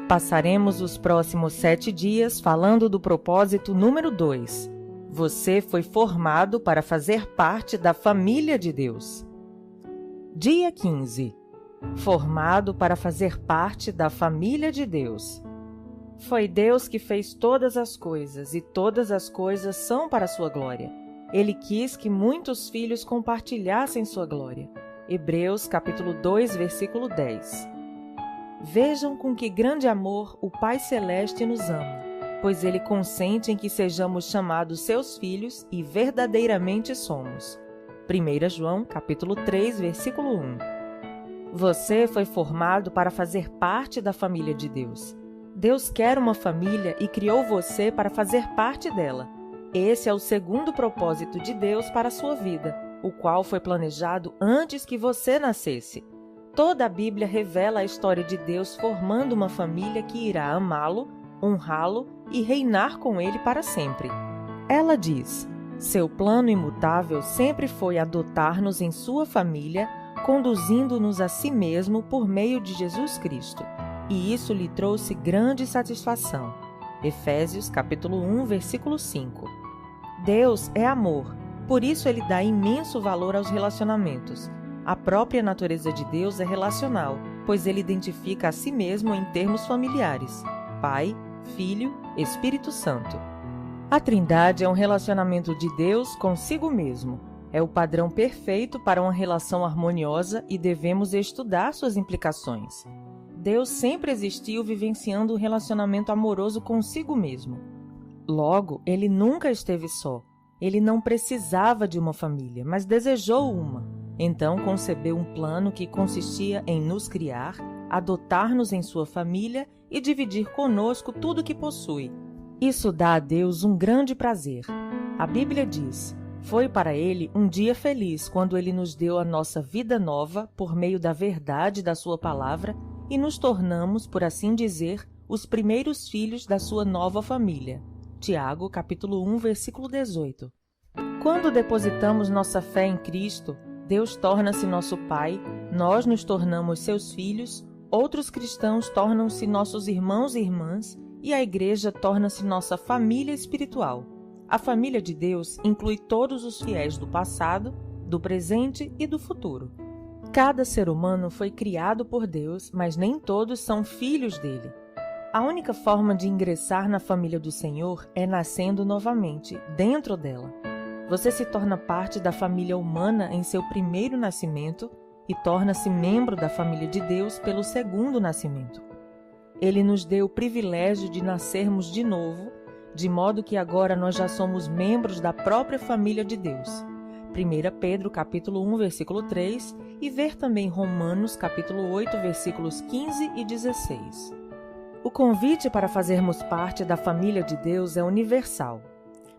Passaremos os próximos 7 dias falando do propósito número 2. Você foi formado para fazer parte da família de Deus. Dia 15. Formado para fazer parte da família de Deus. Foi Deus que fez todas as coisas, e todas as coisas são para sua glória. Ele quis que muitos filhos compartilhassem sua glória. Hebreus capítulo 2, versículo 10. Vejam com que grande amor o Pai Celeste nos ama, pois Ele consente em que sejamos chamados seus filhos e verdadeiramente somos. 1 João capítulo 3, versículo 1. Você foi formado para fazer parte da família de Deus. Deus quer uma família e criou você para fazer parte dela. Esse é o segundo propósito de Deus para a sua vida, o qual foi planejado antes que você nascesse. Toda a Bíblia revela a história de Deus formando uma família que irá amá-lo, honrá-lo e reinar com ele para sempre. Ela diz: seu plano imutável sempre foi adotar-nos em sua família, conduzindo-nos a si mesmo por meio de Jesus Cristo. E isso lhe trouxe grande satisfação. Efésios capítulo 1, versículo 5. Deus é amor, por isso ele dá imenso valor aos relacionamentos. A própria natureza de Deus é relacional, pois ele identifica a si mesmo em termos familiares: Pai, Filho, Espírito Santo. A Trindade é um relacionamento de Deus consigo mesmo. É o padrão perfeito para uma relação harmoniosa e devemos estudar suas implicações. Deus sempre existiu vivenciando um relacionamento amoroso consigo mesmo. Logo, ele nunca esteve só. Ele não precisava de uma família, mas desejou uma. Então concebeu um plano que consistia em nos criar, adotar-nos em sua família e dividir conosco tudo o que possui. Isso dá a Deus um grande prazer. A Bíblia diz: foi para ele um dia feliz quando ele nos deu a nossa vida nova por meio da verdade da sua palavra e nos tornamos, por assim dizer, os primeiros filhos da sua nova família. Tiago, capítulo 1, versículo 18. Quando depositamos nossa fé em Cristo, Deus torna-se nosso Pai, nós nos tornamos seus filhos, outros cristãos tornam-se nossos irmãos e irmãs, e a Igreja torna-se nossa família espiritual. A família de Deus inclui todos os fiéis do passado, do presente e do futuro. Cada ser humano foi criado por Deus, mas nem todos são filhos dele. A única forma de ingressar na família do Senhor é nascendo novamente, dentro dela. Você se torna parte da família humana em seu primeiro nascimento e torna-se membro da família de Deus pelo segundo nascimento. Ele nos deu o privilégio de nascermos de novo, de modo que agora nós já somos membros da própria família de Deus. 1 Pedro capítulo 1, versículo 3 e ver também Romanos capítulo 8, versículos 15 e 16. O convite para fazermos parte da família de Deus é universal,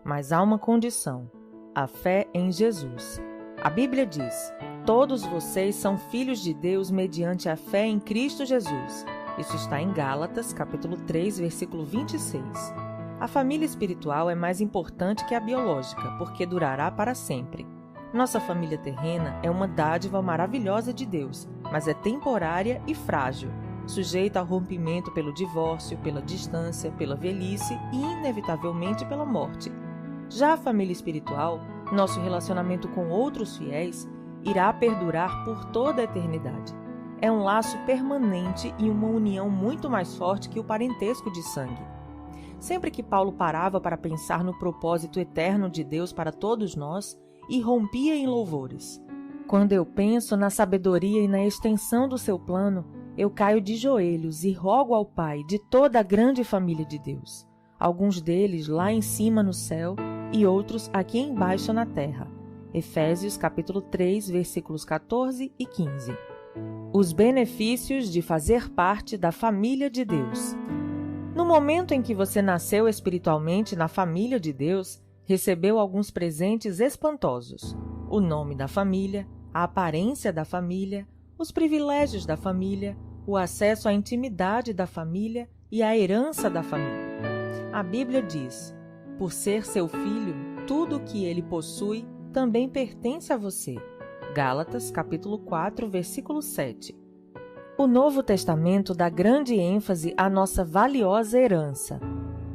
mas há uma condição: a fé em Jesus. A Bíblia diz: todos vocês são filhos de Deus mediante a fé em Cristo Jesus. Isso está em Gálatas, capítulo 3, versículo 26. A família espiritual é mais importante que a biológica, porque durará para sempre. Nossa família terrena é uma dádiva maravilhosa de Deus, mas é temporária e frágil, sujeita ao rompimento pelo divórcio, pela distância, pela velhice e, inevitavelmente, pela morte. Já a família espiritual, nosso relacionamento com outros fiéis, irá perdurar por toda a eternidade. É um laço permanente e uma união muito mais forte que o parentesco de sangue. Sempre que Paulo parava para pensar no propósito eterno de Deus para todos nós, irrompia em louvores. Quando eu penso na sabedoria e na extensão do seu plano, eu caio de joelhos e rogo ao Pai de toda a grande família de Deus, alguns deles lá em cima no céu e outros aqui embaixo na terra. Efésios capítulo 3, versículos 14 e 15. Os benefícios de fazer parte da família de Deus. No momento em que você nasceu espiritualmente na família de Deus, recebeu alguns presentes espantosos: o nome da família, a aparência da família, os privilégios da família, o acesso à intimidade da família e a herança da família. A Bíblia diz: por ser seu filho, tudo o que ele possui também pertence a você. Gálatas, capítulo 4, versículo 7. O Novo Testamento dá grande ênfase à nossa valiosa herança.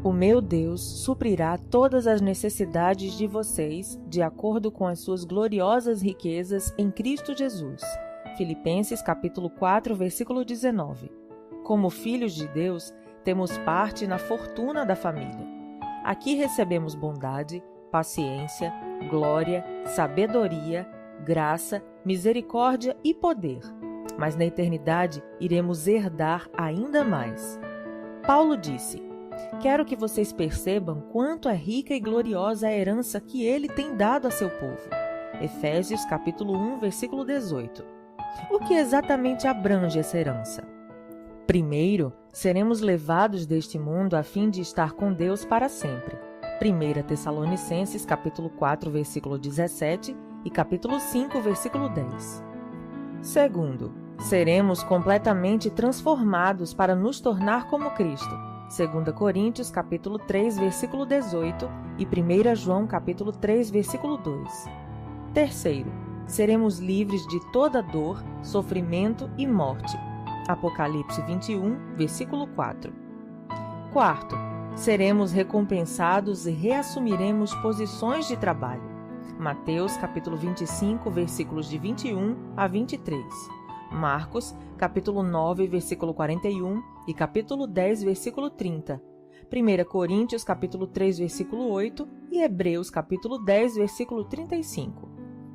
O meu Deus suprirá todas as necessidades de vocês, de acordo com as suas gloriosas riquezas em Cristo Jesus. Filipenses capítulo 4, versículo 19. Como filhos de Deus, temos parte na fortuna da família. Aqui recebemos bondade, paciência, glória, sabedoria, graça, misericórdia e poder. Mas na eternidade iremos herdar ainda mais. Paulo disse: quero que vocês percebam quanto é rica e gloriosa a herança que ele tem dado a seu povo. Efésios capítulo 1, versículo 18. O que exatamente abrange essa herança? Primeiro, seremos levados deste mundo a fim de estar com Deus para sempre. 1 Tessalonicenses capítulo 4, versículo 17 e capítulo 5, versículo 10. Segundo, seremos completamente transformados para nos tornar como Cristo. 2 Coríntios capítulo 3, versículo 18 e 1 João capítulo 3, versículo 2. Terceiro, seremos livres de toda dor, sofrimento e morte. Apocalipse 21, versículo 4. Quarto, seremos recompensados e reassumiremos posições de trabalho. Mateus capítulo 25, versículos de 21 a 23. Marcos capítulo 9, versículo 41 e capítulo 10, versículo 30. 1 Coríntios capítulo 3, versículo 8 e Hebreus capítulo 10, versículo 35.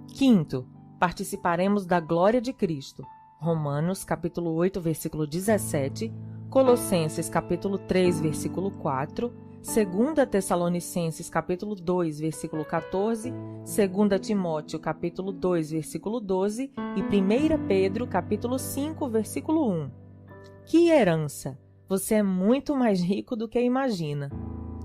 Quinto, participaremos da glória de Cristo. Romanos capítulo 8, versículo 17, Colossenses capítulo 3, versículo 4, 2 Tessalonicenses capítulo 2, versículo 14, 2 Timóteo capítulo 2, versículo 12 e 1 Pedro capítulo 5, versículo 1. Que herança! Você é muito mais rico do que imagina.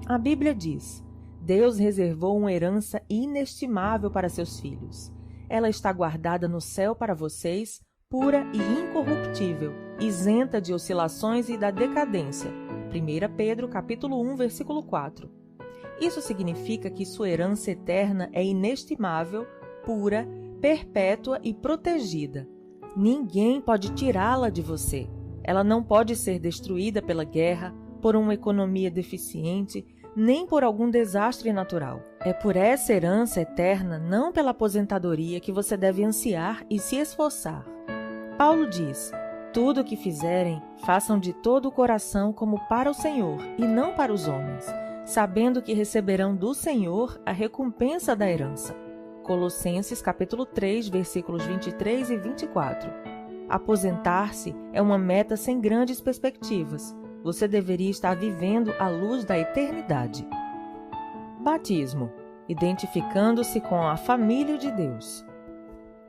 A Bíblia diz: Deus reservou uma herança inestimável para seus filhos. Ela está guardada no céu para vocês, pura e incorruptível, isenta de oscilações e da decadência. 1 Pedro capítulo 1, versículo 4. Isso significa que sua herança eterna é inestimável, pura, perpétua e protegida. Ninguém pode tirá-la de você. Ela não pode ser destruída pela guerra, por uma economia deficiente, nem por algum desastre natural. É por essa herança eterna, não pela aposentadoria, que você deve ansiar e se esforçar. Paulo diz: tudo o que fizerem, façam de todo o coração como para o Senhor e não para os homens, sabendo que receberão do Senhor a recompensa da herança. Colossenses capítulo 3, versículos 23 e 24. Aposentar-se é uma meta sem grandes perspectivas. Você deveria estar vivendo à luz da eternidade. Batismo. Identificando-se com a família de Deus.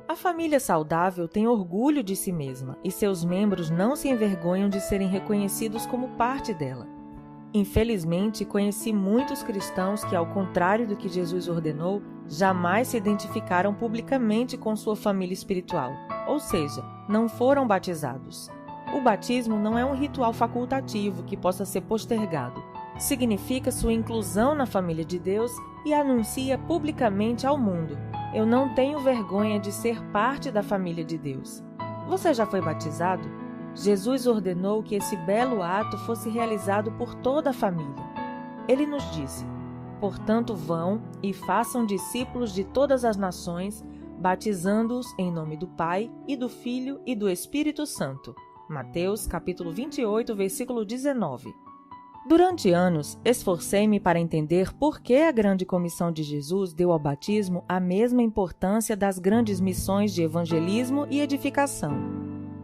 A família saudável tem orgulho de si mesma e seus membros não se envergonham de serem reconhecidos como parte dela. Infelizmente, conheci muitos cristãos que, ao contrário do que Jesus ordenou, jamais se identificaram publicamente com sua família espiritual, ou seja, não foram batizados. O batismo não é um ritual facultativo que possa ser postergado. Significa sua inclusão na família de Deus e anuncia publicamente ao mundo: eu não tenho vergonha de ser parte da família de Deus. Você já foi batizado? Jesus ordenou que esse belo ato fosse realizado por toda a família. Ele nos disse: portanto, vão e façam discípulos de todas as nações, batizando-os em nome do Pai, e do Filho e do Espírito Santo. Mateus capítulo 28, versículo 19. Durante anos, esforcei-me para entender por que a grande comissão de Jesus deu ao batismo a mesma importância das grandes missões de evangelismo e edificação.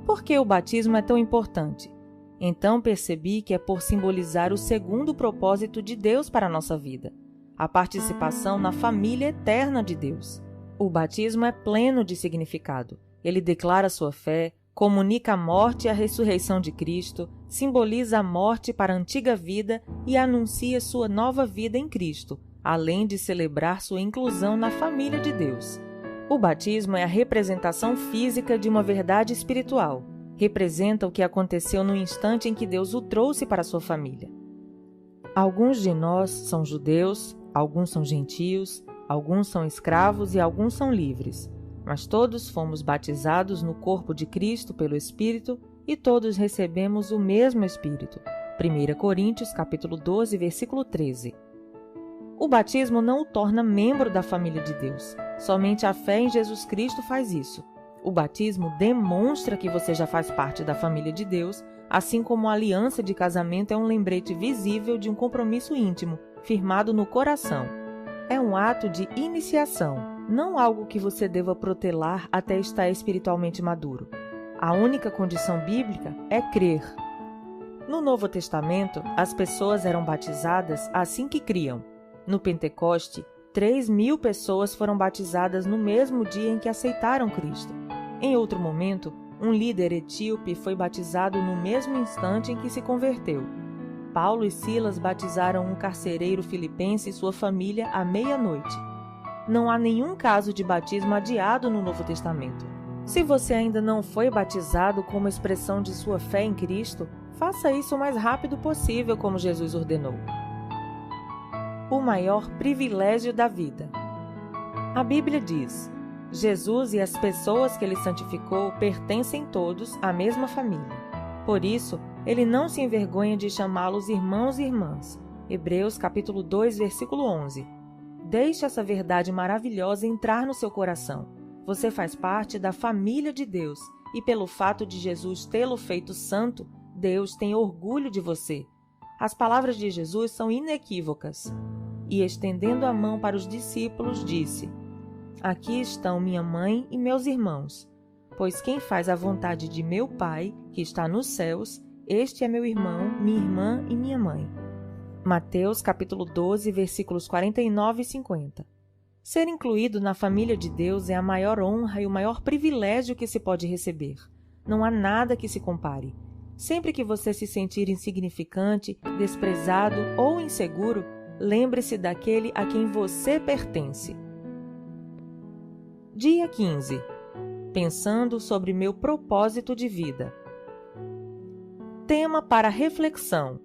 Por que o batismo é tão importante? Então percebi que é por simbolizar o segundo propósito de Deus para a nossa vida, a participação na família eterna de Deus. O batismo é pleno de significado. Ele declara sua fé, comunica a morte e a ressurreição de Cristo, simboliza a morte para a antiga vida e anuncia sua nova vida em Cristo, além de celebrar sua inclusão na família de Deus. O batismo é a representação física de uma verdade espiritual. Representa o que aconteceu no instante em que Deus o trouxe para sua família. Alguns de nós são judeus, alguns são gentios, alguns são escravos e alguns são livres. Mas todos fomos batizados no corpo de Cristo pelo Espírito e todos recebemos o mesmo Espírito. 1 Coríntios, capítulo 12, versículo 13. O batismo não o torna membro da família de Deus. Somente a fé em Jesus Cristo faz isso. O batismo demonstra que você já faz parte da família de Deus, assim como a aliança de casamento é um lembrete visível de um compromisso íntimo, firmado no coração. É um ato de iniciação, não algo que você deva protelar até estar espiritualmente maduro. A única condição bíblica é crer. No Novo Testamento, as pessoas eram batizadas assim que criam. No Pentecoste, 3.000 pessoas foram batizadas no mesmo dia em que aceitaram Cristo. Em outro momento, um líder etíope foi batizado no mesmo instante em que se converteu. Paulo e Silas batizaram um carcereiro filipense e sua família à meia-noite. Não há nenhum caso de batismo adiado no Novo Testamento. Se você ainda não foi batizado como expressão de sua fé em Cristo, faça isso o mais rápido possível, como Jesus ordenou. O maior privilégio da vida. A Bíblia diz: Jesus e as pessoas que ele santificou pertencem todos à mesma família. Por isso, ele não se envergonha de chamá-los irmãos e irmãs. Hebreus capítulo 2, versículo 11. Deixe essa verdade maravilhosa entrar no seu coração. Você faz parte da família de Deus e pelo fato de Jesus tê-lo feito santo, Deus tem orgulho de você. As palavras de Jesus são inequívocas. E estendendo a mão para os discípulos, disse: Aqui estão minha mãe e meus irmãos, pois quem faz a vontade de meu Pai, que está nos céus, este é meu irmão, minha irmã e minha mãe. Mateus capítulo 12, versículos 49 e 50. Ser incluído na família de Deus é a maior honra e o maior privilégio que se pode receber. Não há nada que se compare. Sempre que você se sentir insignificante, desprezado ou inseguro, lembre-se daquele a quem você pertence. Dia 15. Pensando sobre meu propósito de vida. Tema para reflexão.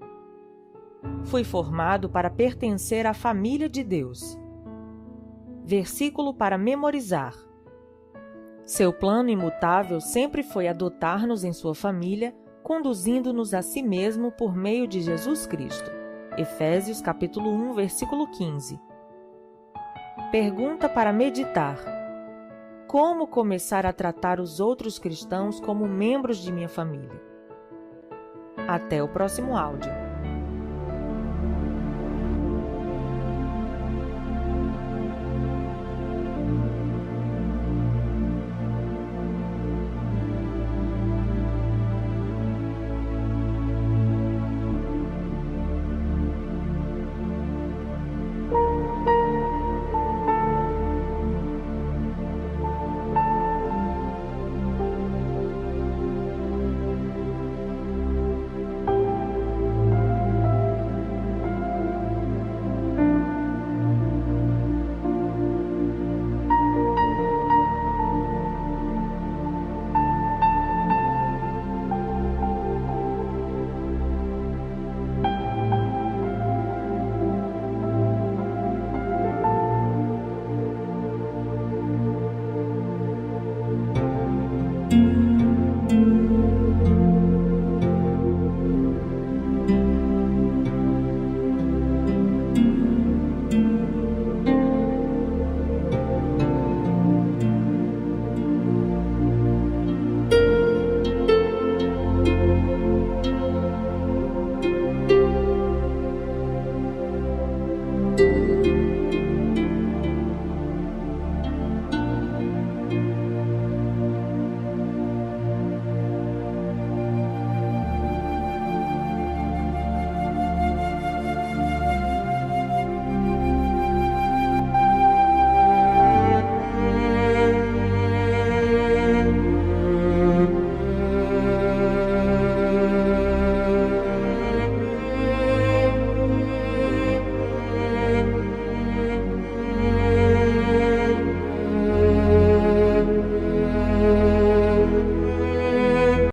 Fui formado para pertencer à família de Deus. Versículo para memorizar. Seu plano imutável sempre foi adotar-nos em sua família, conduzindo-nos a si mesmo por meio de Jesus Cristo. Efésios capítulo 1, versículo 15. Pergunta para meditar. Como começar a tratar os outros cristãos como membros de minha família? Até o próximo áudio.